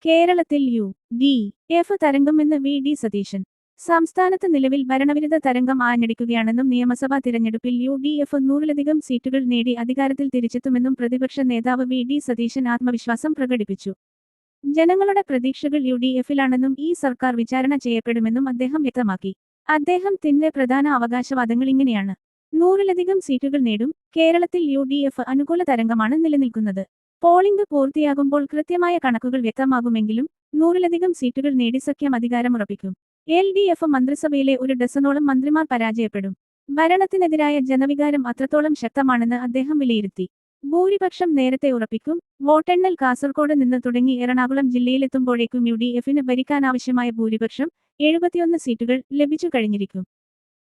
കേരളത്തിൽ UDF തരംഗമെന്ന് VD. Satheesan. സംസ്ഥാനത്ത് നിലവിൽ ഭരണവിരുദ്ധ തരംഗം ആഞ്ഞടിക്കുകയാണെന്നും നിയമസഭാ തിരഞ്ഞെടുപ്പിൽ യു.ഡി.എഫ് 100-ലധികം സീറ്റുകൾ നേടി അധികാരത്തിൽ തിരിച്ചെത്തുമെന്നും പ്രതിപക്ഷ നേതാവ് വി.ഡി. സതീശൻ ആത്മവിശ്വാസം പ്രകടിപ്പിച്ചു. ജനങ്ങളുടെ പ്രതീക്ഷകൾ യു.ഡി.എഫിലാണെന്നും ഈ സർക്കാർ വിചാരണ ചെയ്യപ്പെടുമെന്നും അദ്ദേഹം വ്യക്തമാക്കി. അദ്ദേഹത്തിന്റെ പ്രധാന അവകാശവാദങ്ങൾ ഇങ്ങനെയാണ്. 100-ലധികം സീറ്റുകൾ നേടും. കേരളത്തിൽ യു.ഡി.എഫ് അനുകൂല തരംഗമാണ് നിലനിൽക്കുന്നത്. പോളിംഗ് പൂർത്തിയാകുമ്പോൾ കൃത്യമായ കണക്കുകൾ വ്യക്തമാകുമെങ്കിലും 100-ലധികം സീറ്റുകൾ നേടി സഖ്യം അധികാരമുറപ്പിക്കും. എൽ.ഡി.എഫ് മന്ത്രിസഭയിലെ ഒരു ഡസനോളം മന്ത്രിമാർ പരാജയപ്പെടും. ഭരണത്തിനെതിരായ ജനവികാരം അത്രത്തോളം ശക്തമാണെന്ന് അദ്ദേഹം വിലയിരുത്തി. ഭൂരിപക്ഷം നേരത്തെ ഉറപ്പിക്കും. വോട്ടെണ്ണൽ കാസർകോട് നിന്ന് തുടങ്ങി എറണാകുളം ജില്ലയിലെത്തുമ്പോഴേക്കും യു.ഡി.എഫിന് ഭരിക്കാനാവശ്യമായ ഭൂരിപക്ഷം 71 സീറ്റുകൾ ലഭിച്ചു കഴിഞ്ഞിരിക്കും.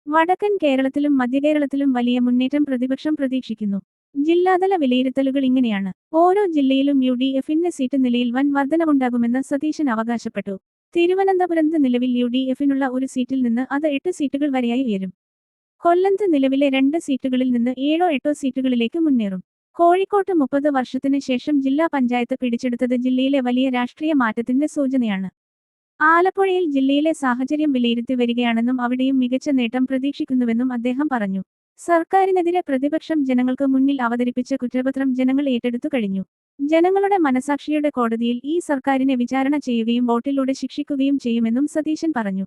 വടക്കൻ കേരളത്തിലും മധ്യകേരളത്തിലും വലിയ മുന്നേറ്റം പ്രതിപക്ഷം പ്രതീക്ഷിക്കുന്നു. ജില്ലാതല വിലയിരുത്തലുകൾ ഇങ്ങനെയാണ്. ഓരോ ജില്ലയിലും യു.ഡി.എഫിന്റെ സീറ്റ് നിലയിൽ വൻ വർധനവുണ്ടാകുമെന്ന് സതീശൻ അവകാശപ്പെട്ടു. തിരുവനന്തപുരത്ത് നിലവിൽ യു.ഡി.എഫിനുള്ള ഒരു സീറ്റിൽ നിന്ന് അത് 8 സീറ്റുകൾ വരെയായി ഉയരും. കൊല്ലത്ത് നിലവിലെ 2 സീറ്റുകളിൽ നിന്ന് 7-8 സീറ്റുകളിലേക്ക് മുന്നേറും. കോഴിക്കോട്ട് 30 വർഷത്തിന് ശേഷം ജില്ലാ പഞ്ചായത്ത് പിടിച്ചെടുത്തത് ജില്ലയിലെ വലിയ രാഷ്ട്രീയ മാറ്റത്തിന്റെ സൂചനയാണ്. ആലപ്പുഴയിൽ ജില്ലയിലെ സാഹചര്യം വിലയിരുത്തി വരികയാണെന്നും അവിടെയും മികച്ച നേട്ടം പ്രതീക്ഷിക്കുന്നുവെന്നും അദ്ദേഹം പറഞ്ഞു. സർക്കാരിനെതിരെ പ്രതിപക്ഷം ജനങ്ങൾക്ക് മുന്നിൽ അവതരിപ്പിച്ച കുറ്റപത്രം ജനങ്ങൾ ഏറ്റെടുത്തു കഴിഞ്ഞു. ജനങ്ങളുടെ മനസാക്ഷിയുടെ കോടതിയിൽ ഈ സർക്കാരിനെ വിചാരണ ചെയ്യുകയും വോട്ടിലൂടെ ശിക്ഷിക്കുകയും ചെയ്യുമെന്നും സതീശൻ പറഞ്ഞു.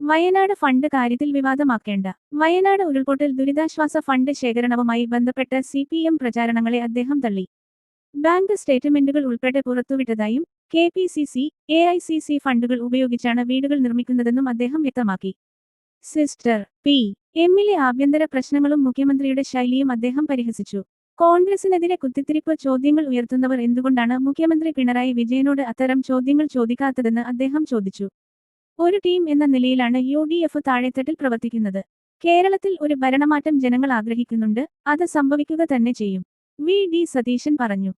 വയനാട് ഫണ്ട് കാര്യത്തിൽ വിവാദമാക്കേണ്ട. വയനാട് ഉരുൾപൊട്ടൽ ദുരിതാശ്വാസ ഫണ്ട് ശേഖരണവുമായി ബന്ധപ്പെട്ട CPM പ്രചാരണങ്ങളെ അദ്ദേഹം തള്ളി. ബാങ്ക് സ്റ്റേറ്റ്മെന്റുകൾ ഉൾപ്പെടെ പുറത്തുവിട്ടതായും KPCC, AICC ഫണ്ടുകൾ ഉപയോഗിച്ചാണ് വീടുകൾ നിർമ്മിക്കുന്നതെന്നും അദ്ദേഹം വ്യക്തമാക്കി. സിസ്റ്റർ പി.എമ്മിലെ ആഭ്യന്തര പ്രശ്നങ്ങളും മുഖ്യമന്ത്രിയുടെ ശൈലിയും അദ്ദേഹം പരിഹസിച്ചു. കോൺഗ്രസിനെതിരെ കുത്തിത്തിരിപ്പ് ചോദ്യങ്ങൾ ഉയർത്തുന്നവർ എന്തുകൊണ്ടാണ് മുഖ്യമന്ത്രി പിണറായി വിജയനോട് അത്തരം ചോദ്യങ്ങൾ ചോദിക്കാത്തതെന്ന് അദ്ദേഹം ചോദിച്ചു. ഒരു ടീം എന്ന നിലയിലാണ് യു.ഡി.എഫ് താഴെത്തട്ടിൽ പ്രവർത്തിക്കുന്നത്. കേരളത്തിൽ ഒരു ഭരണമാറ്റം ജനങ്ങൾ ആഗ്രഹിക്കുന്നുണ്ട്. അത് സംഭവിക്കുക തന്നെ ചെയ്യും. വി.ഡി. സതീശൻ പറഞ്ഞു.